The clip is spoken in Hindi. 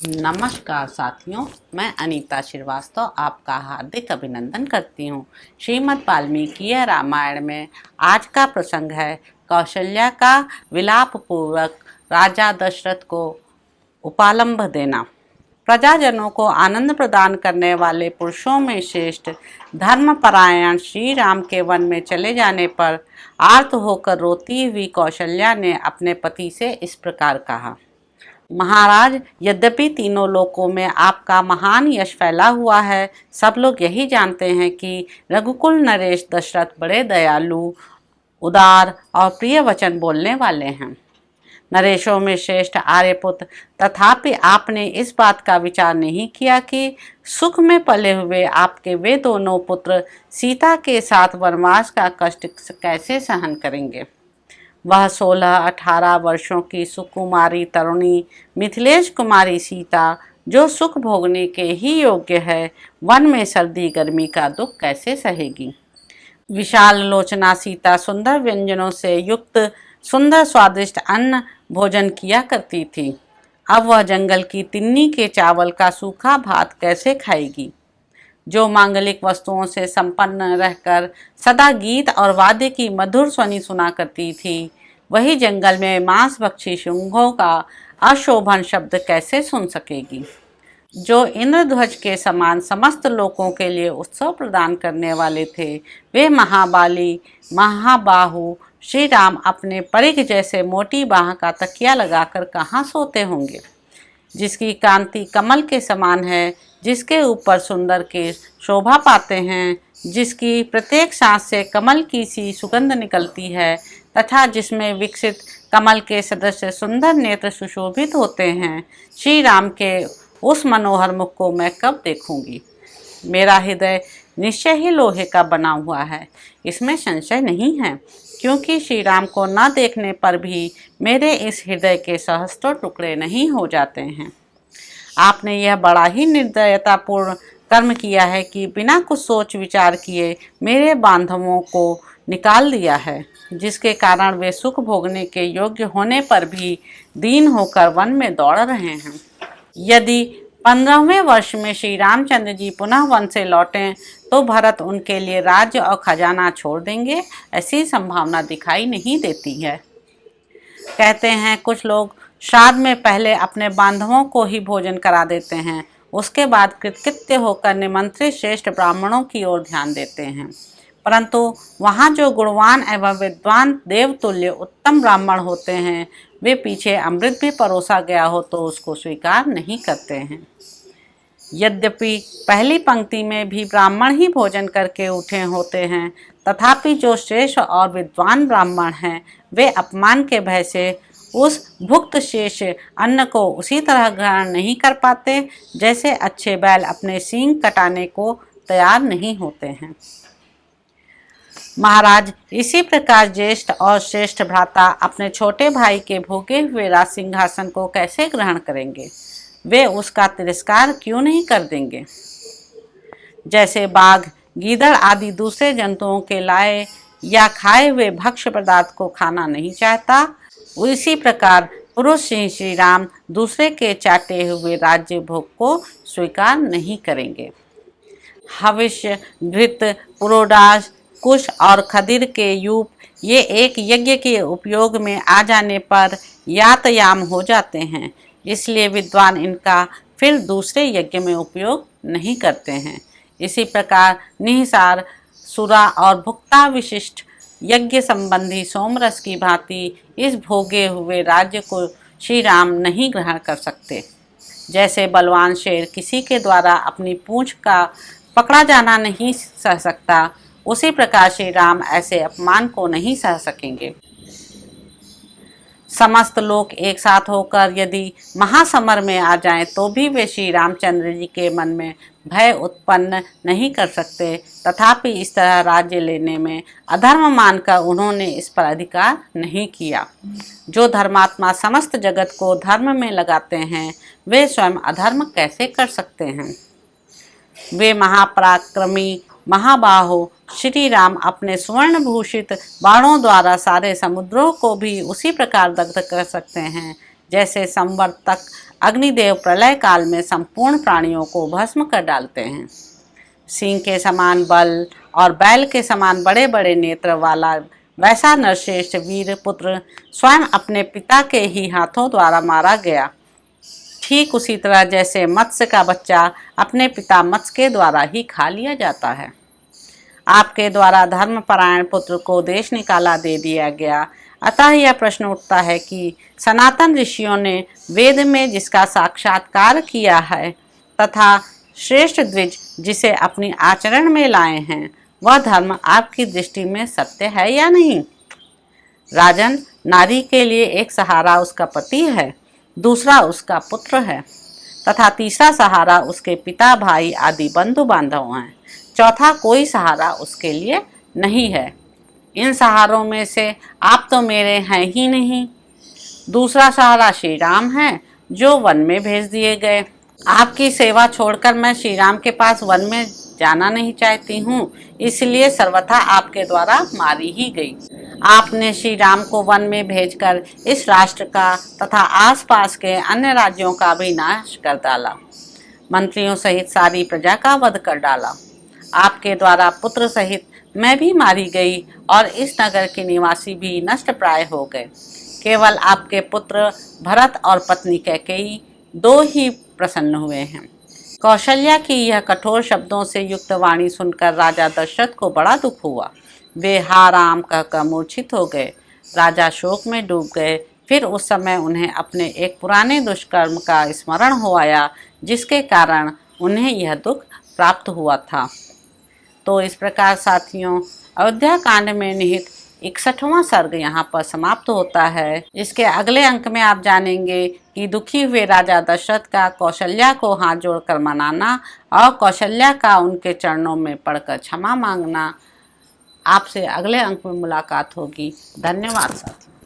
नमस्कार साथियों, मैं अनीता श्रीवास्तव आपका हार्दिक अभिनंदन करती हूँ। श्रीमद् वाल्मीकि रामायण में आज का प्रसंग है कौशल्या का विलाप पूर्वक राजा दशरथ को उपालंभ देना। प्रजाजनों को आनंद प्रदान करने वाले पुरुषों में श्रेष्ठ धर्मपरायण श्री राम के वन में चले जाने पर आर्त होकर रोती हुई कौशल्या ने अपने पति से इस प्रकार कहा। महाराज, यद्यपि तीनों लोकों में आपका महान यश फैला हुआ है, सब लोग यही जानते हैं कि रघुकुल नरेश दशरथ बड़े दयालु, उदार और प्रिय वचन बोलने वाले हैं। नरेशों में श्रेष्ठ आर्यपुत्र, तथापि आपने इस बात का विचार नहीं किया कि सुख में पले हुए आपके वे दोनों पुत्र सीता के साथ वनवास का कष्ट कैसे सहन करेंगे। वह 16-18 वर्षों की सुकुमारी तरुणी मिथिलेश कुमारी सीता, जो सुख भोगने के ही योग्य है, वन में सर्दी गर्मी का दुख कैसे सहेगी। विशाल लोचना सीता सुंदर व्यंजनों से युक्त सुंदर स्वादिष्ट अन्न भोजन किया करती थी। अब वह जंगल की तिन्नी के चावल का सूखा भात कैसे खाएगी। जो मांगलिक वस्तुओं से संपन्न रहकर सदा गीत और वाद्य की मधुर ध्वनि सुना करती थी, वही जंगल में मांसभक्षी शुंभों का अशोभन शब्द कैसे सुन सकेगी। जो इंद्रध्वज के समान समस्त लोगों के लिए उत्सव प्रदान करने वाले थे, वे महाबाली महाबाहु श्री राम अपने परिघ जैसे मोटी बाह का तकिया लगाकर कहाँ सोते होंगे। जिसकी कांति कमल के समान है, जिसके ऊपर सुंदर के शोभा पाते हैं, जिसकी प्रत्येक सांस से कमल की सी सुगंध निकलती है, तथा जिसमें विकसित कमल के सदस्य सुंदर नेत्र सुशोभित होते हैं, श्री राम के उस मनोहर मुख को मैं कब देखूंगी। मेरा हृदय निश्चय ही लोहे का बना हुआ है, इसमें संशय नहीं है, क्योंकि श्री राम को न देखने पर भी मेरे इस हृदय के सहस्त्रों टुकड़े नहीं हो जाते हैं। आपने यह बड़ा ही निर्दयतापूर्ण कर्म किया है कि बिना कुछ सोच विचार किए मेरे बांधवों को निकाल दिया है, जिसके कारण वे सुख भोगने के योग्य होने पर भी दीन होकर वन में दौड़ रहे हैं। यदि 15वें वर्ष में श्री रामचंद्र जी पुनः वन से लौटें तो भरत उनके लिए राज्य और खजाना छोड़ देंगे, ऐसी संभावना दिखाई नहीं देती है। कहते हैं कुछ लोग श्राद्ध में पहले अपने बांधवों को ही भोजन करा देते हैं, उसके बाद कृतकृत्य होकर निमंत्रित श्रेष्ठ ब्राह्मणों की ओर ध्यान देते हैं, परंतु वहाँ जो गुणवान एवं विद्वान देवतुल्य उत्तम ब्राह्मण होते हैं, वे पीछे अमृत भी परोसा गया हो तो उसको स्वीकार नहीं करते हैं। यद्यपि पहली पंक्ति में भी ब्राह्मण ही भोजन करके उठे होते हैं, तथापि जो श्रेष्ठ और विद्वान ब्राह्मण हैं, वे अपमान के भय से उस भुक्त शेष अन्न को उसी तरह ग्रहण नहीं कर पाते जैसे अच्छे बैल अपने सींग कटाने को तैयार नहीं होते हैं। महाराज, इसी प्रकार ज्येष्ठ और श्रेष्ठ भ्राता अपने छोटे भाई के भोगे हुए राज सिंहासन को कैसे ग्रहण करेंगे। वे उसका तिरस्कार क्यों नहीं कर देंगे। जैसे बाघ गीदड़ आदि दूसरे जंतुओं के लाए या खाए हुए भक्ष्य पदार्थ को खाना नहीं चाहता, उसी प्रकार पुरुष श्री राम दूसरे के चाटे हुए राज्य भोग को स्वीकार नहीं करेंगे। हविष्य घृत पुरोडाश कुश और खदिर के यूप ये एक यज्ञ के उपयोग में आ जाने पर यातयाम हो जाते हैं, इसलिए विद्वान इनका फिर दूसरे यज्ञ में उपयोग नहीं करते हैं। इसी प्रकार निहिसार सुरा और भुक्ता विशिष्ट यज्ञ संबंधी सोमरस की भांति इस भोगे हुए राज्य को श्री राम नहीं ग्रहण कर सकते। जैसे बलवान शेर किसी के द्वारा अपनी पूंछ का पकड़ा जाना नहीं सह सकता, उसी प्रकार श्री राम ऐसे अपमान को नहीं सह सकेंगे। समस्त लोग एक साथ होकर यदि महासमर में आ जाएं तो भी वे श्री रामचंद्र जी के मन में भय उत्पन्न नहीं कर सकते, तथापि इस तरह राज्य लेने में अधर्म मानकर उन्होंने इस पर अधिकार नहीं किया। जो धर्मात्मा समस्त जगत को धर्म में लगाते हैं, वे स्वयं अधर्म कैसे कर सकते हैं। वे महापराक्रमी महाबाहो श्री राम अपने स्वर्ण भूषित बाणों द्वारा सारे समुद्रों को भी उसी प्रकार दग्ध कर सकते हैं जैसे संवर्तक अग्निदेव प्रलय काल में संपूर्ण प्राणियों को भस्म कर डालते हैं। सिंह के समान बल और बैल के समान बड़े बड़े नेत्र वाला वैसा नरश्रेष्ठ वीर पुत्र स्वयं अपने पिता के ही हाथों द्वारा मारा गया, ठीक उसी तरह जैसे मत्स्य का बच्चा अपने पिता मत्स्य के द्वारा ही खा लिया जाता है। आपके द्वारा धर्मपरायण पुत्र को देश निकाला दे दिया गया। अतः यह प्रश्न उठता है कि सनातन ऋषियों ने वेद में जिसका साक्षात्कार किया है तथा श्रेष्ठ द्विज जिसे अपनी आचरण में लाए हैं, वह धर्म आपकी दृष्टि में सत्य है या नहीं? राजन, नारी के लिए एक सहारा उसका पति है, दूसरा उसका पुत्र है तथा तीसरा सहारा उसके पिता, भाई आदि बंधु बांधव हैं। चौथा कोई सहारा उसके लिए नहीं है। इन सहारों में से आप तो मेरे हैं ही नहीं। दूसरा सहारा श्री राम है जो वन में भेज दिए गए। आपकी सेवा छोड़कर मैं श्री राम के पास वन में जाना नहीं चाहती हूँ, इसलिए सर्वथा आपके द्वारा मारी ही गई। आपने श्री राम को वन में भेजकर इस राष्ट्र का तथा आसपास के अन्य राज्यों का भी नाश कर डाला, मंत्रियों सहित सारी प्रजा का वध कर डाला। आपके द्वारा पुत्र सहित मैं भी मारी गई और इस नगर के निवासी भी नष्ट प्राय हो गए। केवल आपके पुत्र भरत और पत्नी कैकेयी दो ही प्रसन्न हुए हैं। कौशल्या की यह कठोर शब्दों से युक्त वाणी सुनकर राजा दशरथ को बड़ा दुख हुआ। वे हा राम कहकर मूर्छित हो गए। राजा शोक में डूब गए। फिर उस समय उन्हें अपने एक पुराने दुष्कर्म का स्मरण हो आया, जिसके कारण उन्हें यह दुख प्राप्त हुआ था। तो इस प्रकार साथियों, अयोध्या कांड में निहित 61वां सर्ग यहाँ पर समाप्त होता है। इसके अगले अंक में आप जानेंगे कि दुखी हुए राजा दशरथ का कौशल्या को हाथ जोड़कर मनाना और कौशल्या का उनके चरणों में पड़कर क्षमा मांगना। आपसे अगले अंक में मुलाकात होगी। धन्यवाद साथियों।